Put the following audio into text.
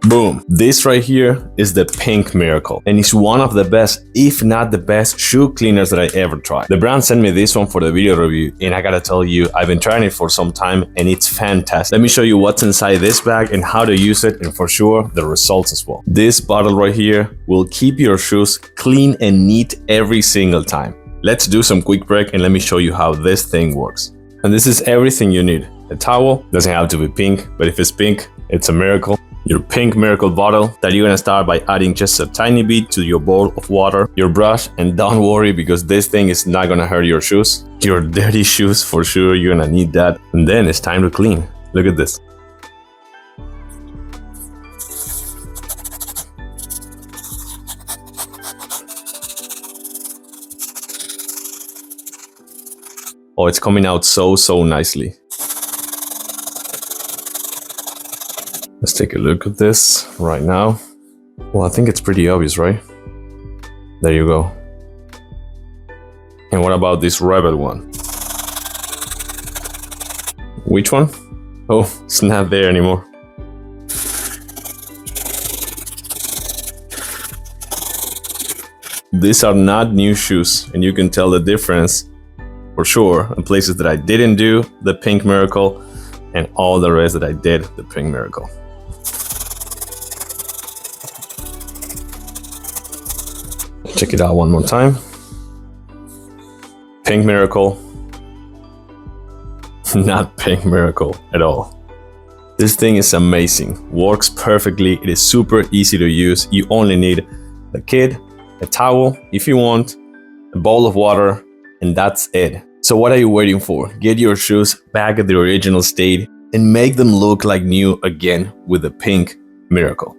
Boom. This right here is the Pink Miracle, and it's one of the best, if not the best, shoe cleaners that I ever tried. The brand sent me this one for the video review, and I gotta tell you, I've been trying it for some time and it's fantastic. Let me show you what's inside this bag and how to use it, and for sure the results as well. This bottle right here will keep your shoes clean and neat every single time. Let's do some quick break and let me show you how this thing works. And this is everything you need. A towel, doesn't have to be pink, but if it's pink, it's a miracle. Your Pink Miracle bottle that you're gonna start by adding just a tiny bit to your bowl of water, your brush, and don't worry because this thing is not gonna hurt your shoes. Your dirty shoes, for sure, you're gonna need that. And then it's time to clean. Look at this. Oh, it's coming out so nicely. Let's take a look at this right now. Well, I think it's pretty obvious, right? There you go. And what about this Rebel one? Which one? Oh, it's not there anymore. These are not new shoes, and you can tell the difference for sure in places that I didn't do the Pink Miracle and all the rest that I did the Pink Miracle. Check it out one more time. Pink Miracle. Not Pink Miracle at all. This thing is amazing. Works perfectly. It is super easy to use. You only need a kit, a towel if you want, a bowl of water, and that's it. So what are you waiting for? Get your shoes back at the original state and make them look like new again with the Pink Miracle.